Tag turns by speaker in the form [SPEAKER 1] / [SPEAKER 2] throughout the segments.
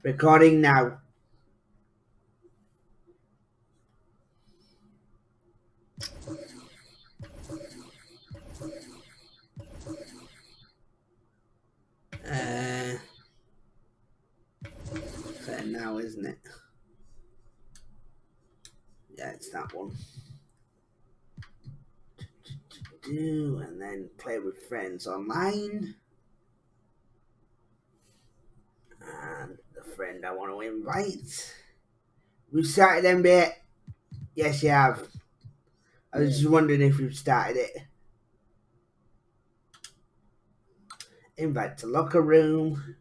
[SPEAKER 1] Recording now. Fair now, isn't it? Yeah, it's that one. And then play with friends online. And the friend I want to invite. We've started NBA. Yes, you have. I was just wondering if you've started it. Invite to locker room.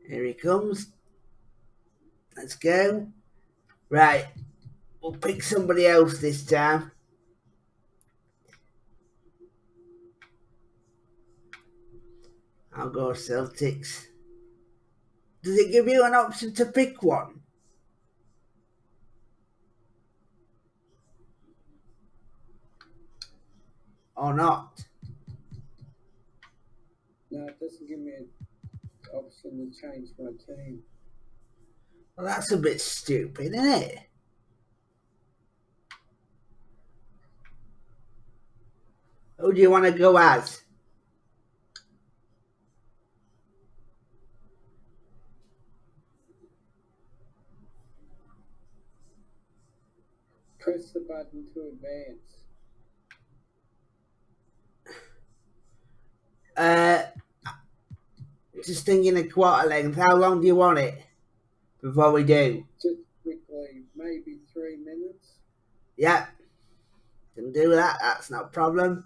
[SPEAKER 1] Here he comes. Let's go. Right. We'll pick somebody else this time. I'll go Celtics. Does it give you an option to pick one? Or not?
[SPEAKER 2] No, it doesn't give me an option to change my team.
[SPEAKER 1] Well, that's a bit stupid, isn't it? Who do you want to go as?
[SPEAKER 2] Press the button to advance.
[SPEAKER 1] Just thinking of quarter length. How long do you want it before we do?
[SPEAKER 2] Just quickly, maybe 3 minutes.
[SPEAKER 1] Yeah, can do that. That's no problem.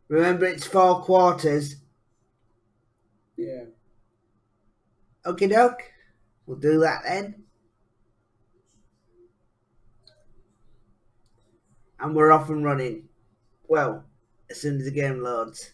[SPEAKER 1] Remember, it's 4 quarters.
[SPEAKER 2] Yeah.
[SPEAKER 1] Okie doke. We'll do that then. And we're off and running. Well, as soon as the game loads.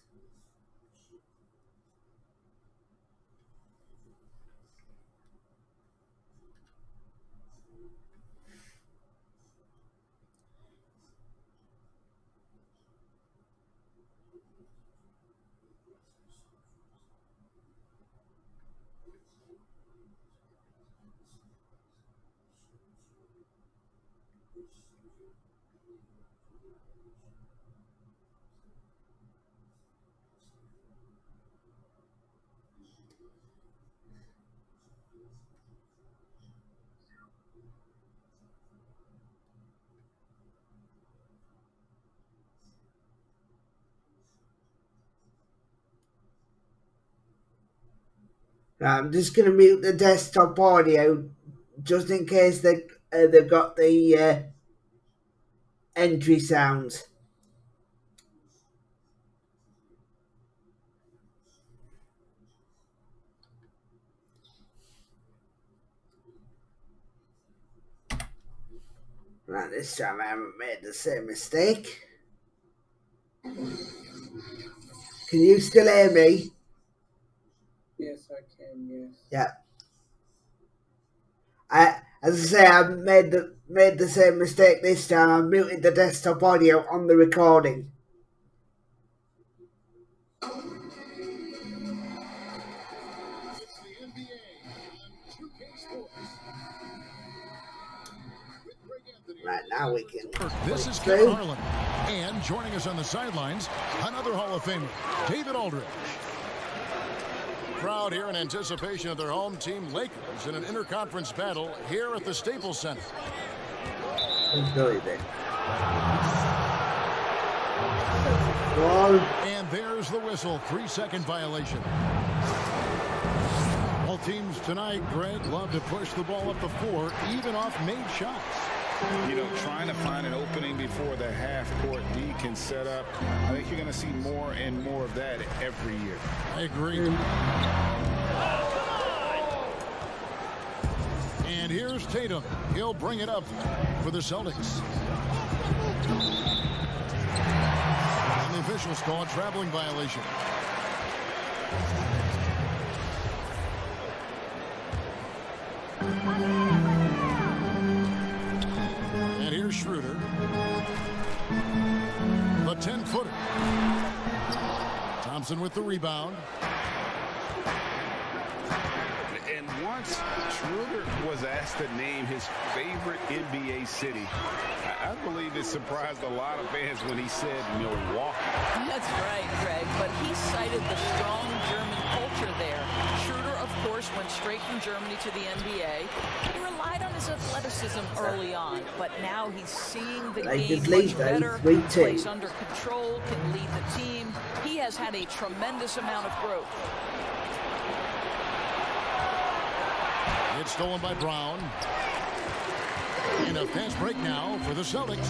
[SPEAKER 1] Right, I'm just going to mute the desktop audio just in case they've got the entry sounds. Right, this time I haven't made the same mistake. Can you still hear me?
[SPEAKER 2] Yes, I can, yes.
[SPEAKER 1] Yeah. As I say, I've made the same mistake this time. I muted the desktop audio on the recording. Right, now we can.
[SPEAKER 3] This is Kevin Harlan. And joining us on the sidelines, another Hall of Famer, David Aldridge. Crowd here in anticipation of their home team, Lakers, in an interconference battle here at the Staples Center. And there's the whistle, 3-second violation. All teams tonight, Greg, love to push the ball up the floor, even off made shots.
[SPEAKER 4] You know, trying to find an opening before the half-court D can set up. I think you're going to see more and more of that every year.
[SPEAKER 3] I agree. And here's Tatum. He'll bring it up for the Celtics. And the officials call a traveling violation. And here's Schroeder. The 10-footer. Thompson with the rebound.
[SPEAKER 4] And once Schroeder was asked to name his favorite NBA city, I believe it surprised a lot of fans when he said Milwaukee.
[SPEAKER 5] That's right, Greg, but he cited the strong German culture there. Schroeder, of course, went straight from Germany to the NBA. He relied on his athleticism early on, but now he's seeing the game much better, plays under control, can lead the team. He has had a tremendous amount of growth.
[SPEAKER 3] It's stolen by Brown. And a fast break now for the Celtics.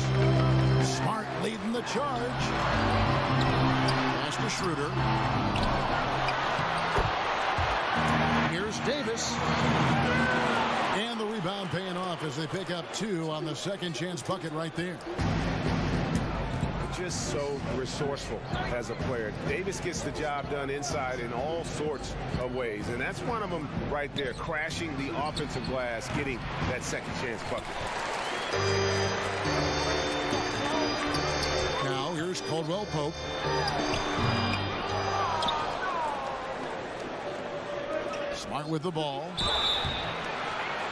[SPEAKER 3] Smart leading the charge. Pass to Schroeder. Here's Davis. And the rebound paying off as they pick up 2 on the second chance bucket right there.
[SPEAKER 4] Just so resourceful as a player. Davis gets the job done inside in all sorts of ways, and that's one of them right there, crashing the offensive glass, getting that second chance bucket.
[SPEAKER 3] Now here's Caldwell Pope. Smart with the ball.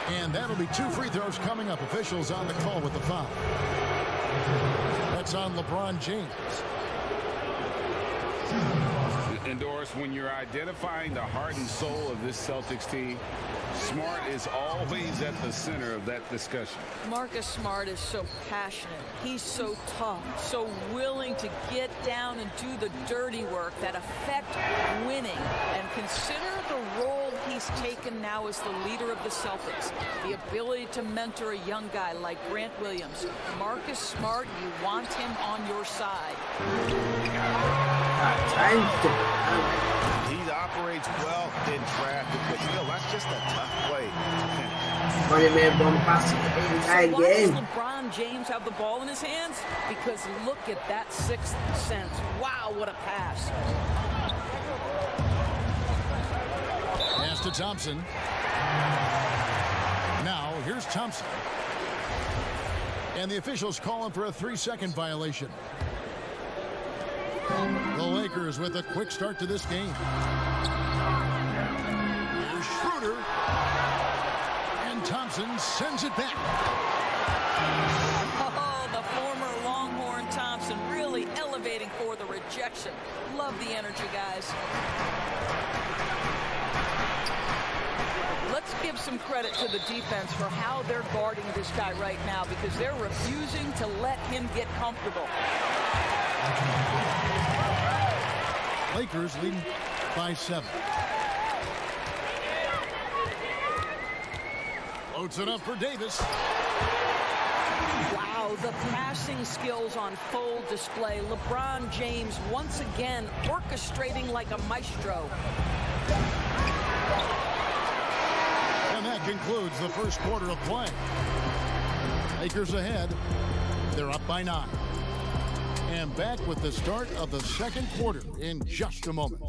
[SPEAKER 3] And that'll be 2 free throws coming up. Officials on the call with the foul. That's on LeBron James.
[SPEAKER 4] And Doris, when you're identifying the heart and soul of this Celtics team, Smart is always at the center of that discussion.
[SPEAKER 5] Marcus Smart is so passionate. He's so tough, so willing to get down and do the dirty work that affect winning. And consider the role he's taken now as the leader of the Celtics. The ability to mentor a young guy like Grant Williams. Marcus Smart, you want him on your side.
[SPEAKER 4] He operates well in traffic, but still, that's just a tough play.
[SPEAKER 1] Money man bombastic the entire
[SPEAKER 5] Why does
[SPEAKER 1] game.
[SPEAKER 5] LeBron James have the ball in his hands? Because look at that sixth sense. Wow, what a pass.
[SPEAKER 3] Pass to Thompson. Now, here's Thompson. And the officials call him for a 3-second violation. The Lakers with a quick start to this game. Here's Schroeder. And Thompson sends it back.
[SPEAKER 5] Oh, the former Longhorn Thompson really elevating for the rejection. Love the energy, guys. Let's give some credit to the defense for how they're guarding this guy right now because they're refusing to let him get comfortable.
[SPEAKER 3] Lakers leading by 7. Loads it up for Davis.
[SPEAKER 5] Wow, the passing skills on full display. LeBron James once again orchestrating like a maestro.
[SPEAKER 3] And that concludes the first quarter of play. Lakers ahead. They're up by 9. And back with the start of the second quarter in just a moment.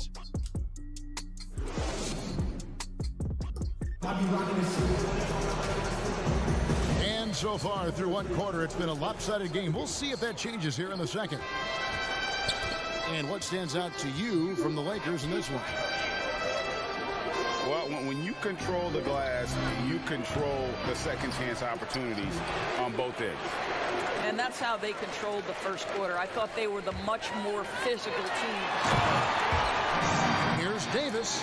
[SPEAKER 3] And so far through one quarter, it's been a lopsided game. We'll see if that changes here in the second. And what stands out to you from the Lakers in this one?
[SPEAKER 4] Well, when you control the glass, you control the second chance opportunities on both ends.
[SPEAKER 5] And that's how they controlled the first quarter. I thought they were the much more physical team.
[SPEAKER 3] Here's Davis.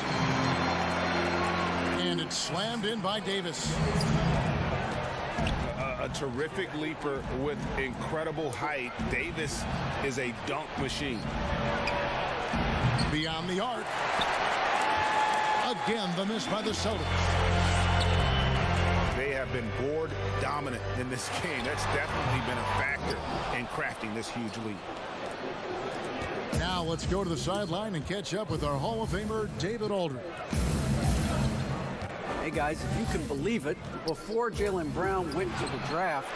[SPEAKER 3] And it's slammed in by Davis.
[SPEAKER 4] A terrific leaper with incredible height. Davis is a dunk machine.
[SPEAKER 3] Beyond the arc. Again, the miss by the Celtics.
[SPEAKER 4] They have been board dominant in this game. That's definitely been a factor in crafting this huge lead.
[SPEAKER 3] Now let's go to the sideline and catch up with our Hall of Famer, David Aldridge.
[SPEAKER 6] Hey guys, if you can believe it, before Jaylen Brown went to the draft,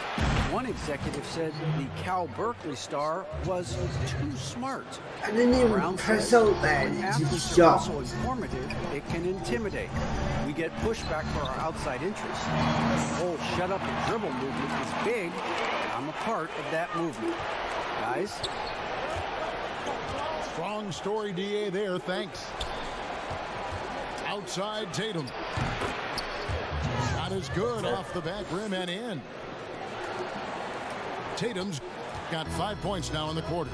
[SPEAKER 6] One executive said the Cal Berkeley star was too smart.
[SPEAKER 1] I didn't even
[SPEAKER 6] Brown
[SPEAKER 1] press
[SPEAKER 6] said,
[SPEAKER 1] out that.
[SPEAKER 6] when
[SPEAKER 1] It's
[SPEAKER 6] athletes
[SPEAKER 1] just
[SPEAKER 6] are
[SPEAKER 1] jump.
[SPEAKER 6] also informative, it can intimidate. We get pushback for our outside interests. The whole shut up and dribble movement is big. I'm a part of that movement. Guys?
[SPEAKER 3] Strong story, DA, there. Thanks. Outside Tatum. Shot is good off the back rim and in. Tatum's got 5 points now in the quarter.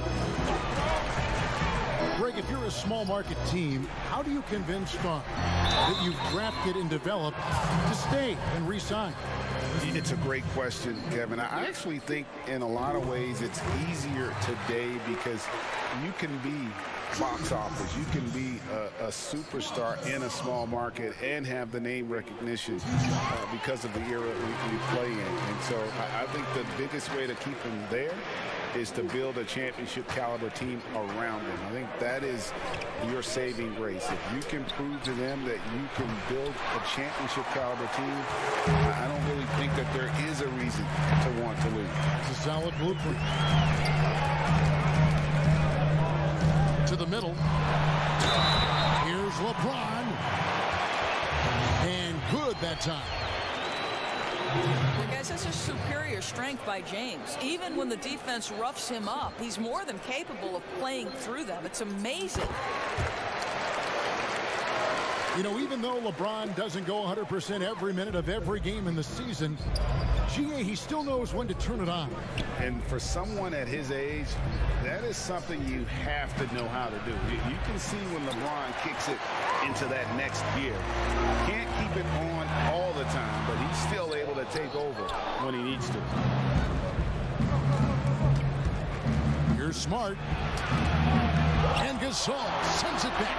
[SPEAKER 3] Greg, if you're a small market team, how do you convince stars that you've drafted and developed to stay and re-sign?
[SPEAKER 4] It's a great question, Kevin. I actually think in a lot of ways it's easier today because you can be box office. You can be a superstar in a small market and have the name recognition because of the era we play in. And so I think the biggest way to keep them there is to build a championship caliber team around them. I think that is your saving grace. If you can prove to them that you can build a championship caliber team, I don't really think that there is a reason to want to lose.
[SPEAKER 3] It's a solid blueprint. To the middle. Here's LeBron. And good that time.
[SPEAKER 5] Well, guys, this is superior strength by James. Even when the defense roughs him up, he's more than capable of playing through them. It's amazing.
[SPEAKER 3] You know, even though LeBron doesn't go 100% every minute of every game in the season, GA, he still knows when to turn it on.
[SPEAKER 4] And for someone at his age, that is something you have to know how to do. You can see when LeBron kicks it into that next gear. Can't keep it on all the time, but he's still able to take over when he needs to.
[SPEAKER 3] Here's Smart. And Gasol sends it back.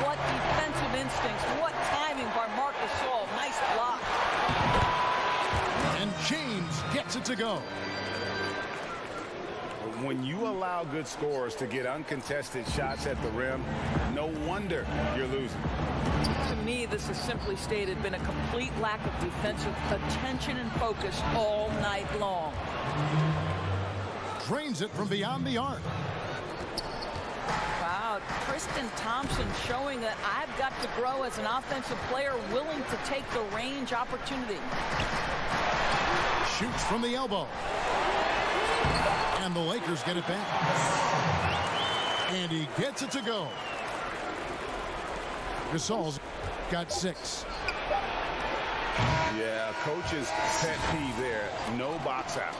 [SPEAKER 5] What defensive instincts. What timing by Marc Gasol. Nice block.
[SPEAKER 3] And James gets it to go.
[SPEAKER 4] When you allow good scorers to get uncontested shots at the rim, no wonder you're losing.
[SPEAKER 5] To me, this is simply stated been a complete lack of defensive attention and focus all night long.
[SPEAKER 3] Drains it from beyond the arc.
[SPEAKER 5] Wow, Tristan Thompson showing that I've got to grow as an offensive player, willing to take the range opportunity.
[SPEAKER 3] Shoots from the elbow. And the Lakers get it back. And he gets it to go. Gasol's got 6.
[SPEAKER 4] Yeah, coach's pet peeve there. No box out.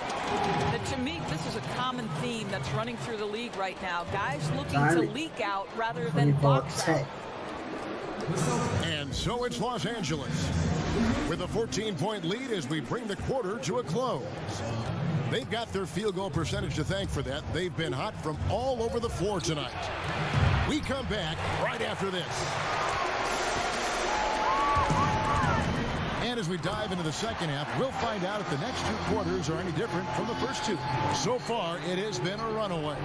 [SPEAKER 5] But to me, this is a common theme that's running through the league right now. Guys looking to leak out rather than box out.
[SPEAKER 3] And so it's Los Angeles with a 14-point lead as we bring the quarter to a close. They've got their field goal percentage to thank for that. They've been hot from all over the floor tonight. We come back right after this. And as we dive into the second half, we'll find out if the next 2 quarters are any different from the first 2. So far, it has been a runaway.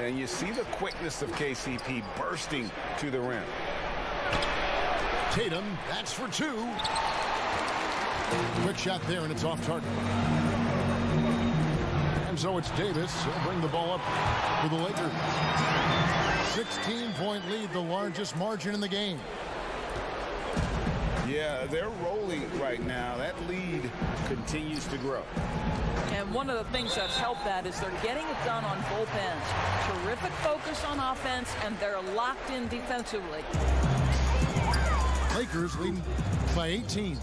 [SPEAKER 4] And you see the quickness of KCP bursting to the rim.
[SPEAKER 3] Tatum, that's for 2. Quick shot there, and it's off target. And so it's Davis. He'll bring the ball up for the Lakers. 16-point lead, the largest margin in the game.
[SPEAKER 4] Yeah, they're rolling right now. That lead continues to grow.
[SPEAKER 5] And one of the things that's helped that is they're getting it done on both ends. Terrific focus on offense, and they're locked in defensively.
[SPEAKER 3] Lakers leading by 18.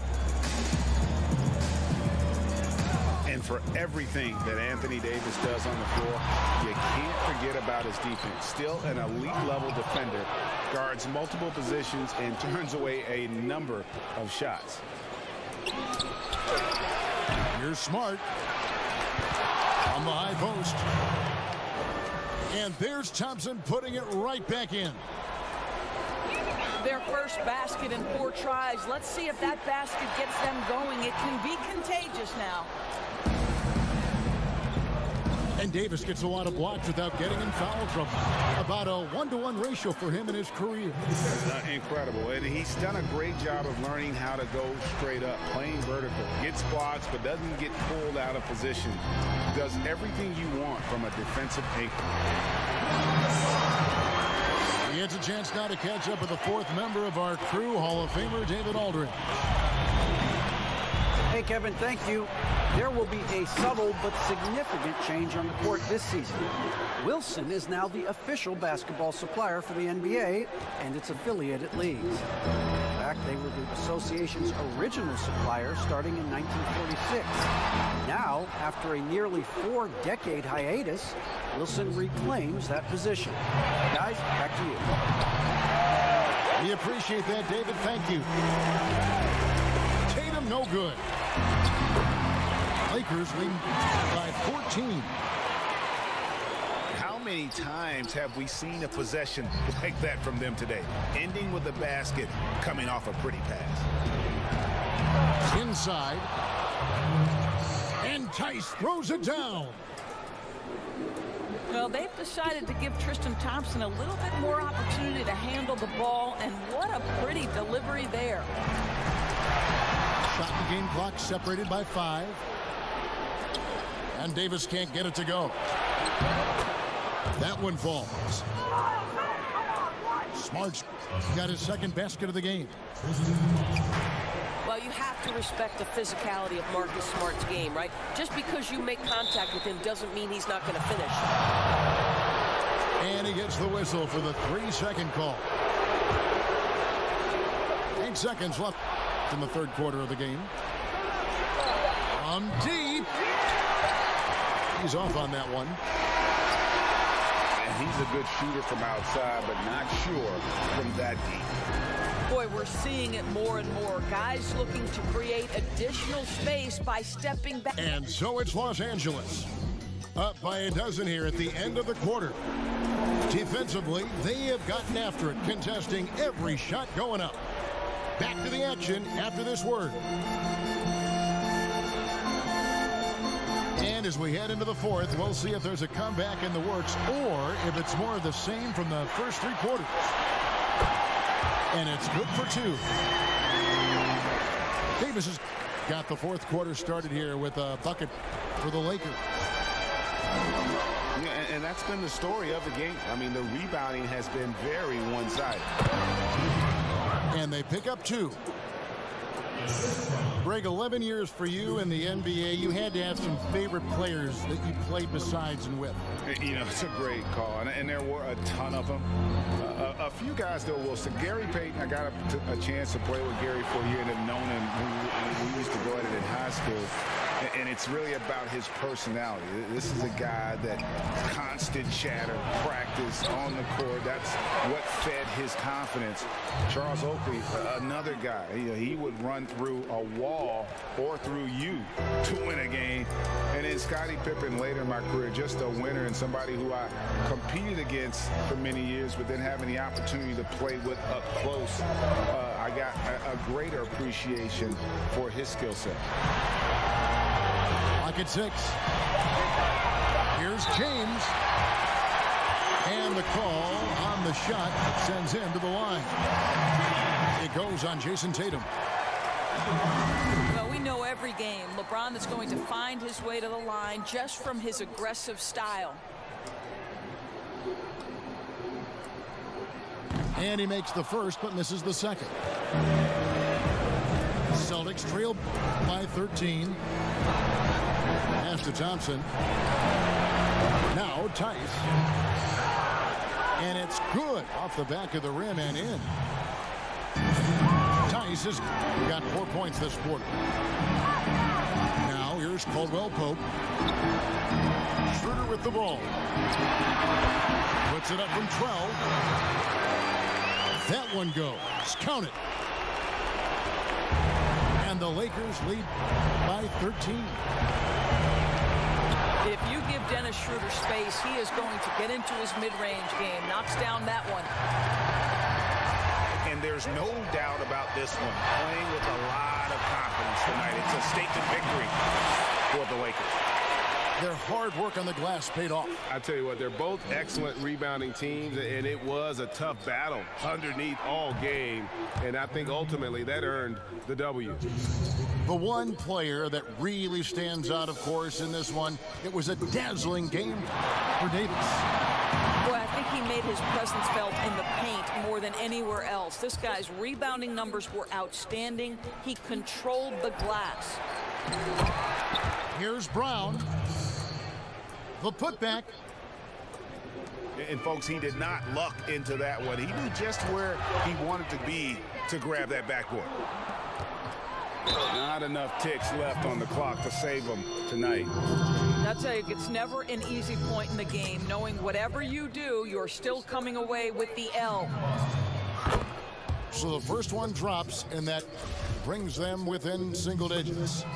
[SPEAKER 4] And for everything that Anthony Davis does on the floor, you can't forget about his defense. Still an elite-level defender, guards multiple positions, and turns away a number of shots.
[SPEAKER 3] Here's Smart on the high post. And there's Thompson putting it right back in.
[SPEAKER 5] Their first basket in 4 tries. Let's see if that basket gets them going. It can be contagious now.
[SPEAKER 3] And Davis gets a lot of blocks without getting in foul trouble. About a 1-to-1 ratio for him in his career.
[SPEAKER 4] Incredible. And he's done a great job of learning how to go straight up, playing vertical. Gets blocks, but doesn't get pulled out of position. Does everything you want from a defensive anchor.
[SPEAKER 3] He gets a chance now to catch up with the fourth member of our crew, Hall of Famer David Aldridge.
[SPEAKER 6] Hey, Kevin, thank you. There will be a subtle but significant change on the court this season. Wilson is now the official basketball supplier for the NBA and its affiliated leagues. In fact, they were the association's original supplier starting in 1946. Now, after a nearly 4-decade hiatus, Wilson reclaims that position. Guys, back to you.
[SPEAKER 3] We appreciate that, David. Thank you. Tatum, no good. Lakers lead by 14.
[SPEAKER 4] How many times have we seen a possession like that from them today? Ending with a basket, coming off a pretty pass.
[SPEAKER 3] Inside. And Tice throws it down.
[SPEAKER 5] Well, they've decided to give Tristan Thompson a little bit more opportunity to handle the ball, and what a pretty delivery there.
[SPEAKER 3] Shot and game clock separated by 5. And Davis can't get it to go. That one falls. Smart's got his second basket of the game.
[SPEAKER 7] Well, you have to respect the physicality of Marcus Smart's game, right? Just because you make contact with him doesn't mean he's not going to finish.
[SPEAKER 3] And he gets the whistle for the 3-second call. 8 seconds left in the third quarter of the game. From deep. He's off on that one.
[SPEAKER 4] And he's a good shooter from outside, but not sure from that deep.
[SPEAKER 5] Boy, we're seeing it more and more. Guys looking to create additional space by stepping back.
[SPEAKER 3] And so it's Los Angeles. Up by a dozen here at the end of the quarter. Defensively, they have gotten after it, contesting every shot going up. Back to the action after this word. And as we head into the fourth, we'll see if there's a comeback in the works or if it's more of the same from the first 3 quarters. And it's good for 2. Davis has got the fourth quarter started here with a bucket for the Lakers.
[SPEAKER 4] Yeah, and that's been the story of the game. I mean, the rebounding has been very one-sided.
[SPEAKER 3] And they pick up 2. Greg, 11 years for you in the NBA. You had to have some favorite players that you played besides and with.
[SPEAKER 4] You know, it's a great call, and there were a ton of them. A few guys, though, Wilson. Gary Payton, I got a chance to play with Gary for a year and have known him. We used to go at it in high school. And it's really about his personality. This is a guy that constant chatter, practice on the court. That's what fed his confidence. Charles Oakley, another guy. He would run through a wall or through you to win a game. And then Scottie Pippen later in my career, just a winner and somebody who I competed against for many years, but then having the opportunity to play with up close, I got a greater appreciation for his skill set.
[SPEAKER 3] Lock at 6. Here's James. And the call on the shot sends him to the line. It goes on Jason Tatum.
[SPEAKER 5] Well, we know every game LeBron is going to find his way to the line just from his aggressive style.
[SPEAKER 3] And he makes the first but misses the second. Celtics trail by 13. Pass to Thompson. Now Tice. And it's good off the back of the rim and in. Tice has got 4 points this quarter. Now here's Caldwell Pope. Schroeder with the ball. Puts it up from 12. That one goes. Count it. And the Lakers lead by 13.
[SPEAKER 5] If you give Dennis Schroeder space, he is going to get into his mid-range game. Knocks down that one.
[SPEAKER 4] And there's no doubt about this one. Playing with a lot of confidence tonight. It's a statement victory for the Lakers.
[SPEAKER 3] Their hard work on the glass paid off.
[SPEAKER 4] I tell you what, they're both excellent rebounding teams, and it was a tough battle underneath all game, and I think ultimately that earned the W.
[SPEAKER 3] The one player that really stands out, of course, in this one, it was a dazzling game for Davis.
[SPEAKER 5] Boy, I think he made his presence felt in the paint more than anywhere else. This guy's rebounding numbers were outstanding. He controlled the glass.
[SPEAKER 3] Here's Brown. The putback.
[SPEAKER 4] And folks, he did not luck into that one. He knew just where he wanted to be to grab that backboard. Not enough ticks left on the clock to save him tonight.
[SPEAKER 5] I'll tell you, it's never an easy point in the game, knowing whatever you do, you're still coming away with the L.
[SPEAKER 3] So the first one drops, and that brings them within single digits.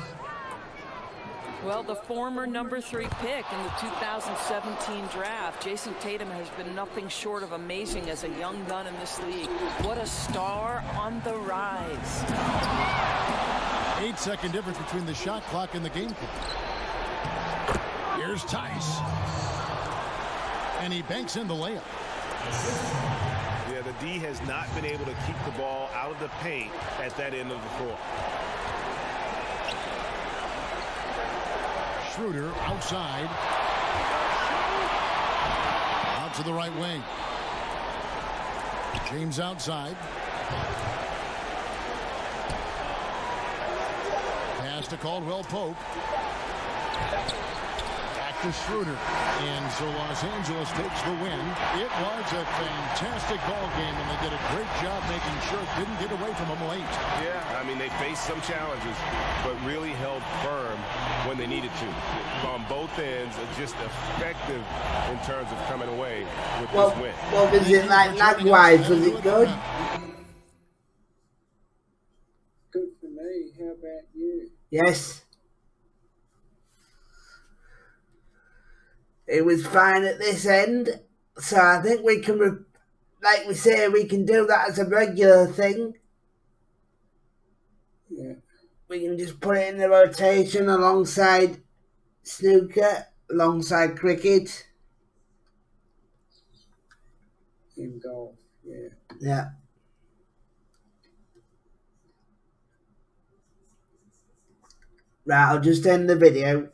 [SPEAKER 5] Well, the former #3 pick in the 2017 draft, Jason Tatum, has been nothing short of amazing as a young gun in this league. What a star on the rise.
[SPEAKER 3] 8-second difference between the shot clock and the game clock. Here's Tice. And he banks in the layup.
[SPEAKER 4] Yeah, the D has not been able to keep the ball out of the paint at that end of the floor.
[SPEAKER 3] Schroeder outside. Out to the right wing. James outside. Pass to Caldwell Pope. Back to Schroeder. And so Los Angeles takes the win. It was a fantastic ball game, and they did a great job making sure it didn't get away from them late.
[SPEAKER 4] Yeah, I mean, they faced some challenges, but really held firm when they needed to. On both ends, just effective in terms of coming away with this win.
[SPEAKER 1] What was it like lag-wise? Was it good?
[SPEAKER 2] Good for me. How about you?
[SPEAKER 1] Yes. It was fine at this end, so I think we can, like we say, we can do that as a regular thing.
[SPEAKER 2] Yeah.
[SPEAKER 1] We can just put it in the rotation alongside snooker, alongside cricket.
[SPEAKER 2] In golf, yeah.
[SPEAKER 1] Yeah. Right, I'll just end the video.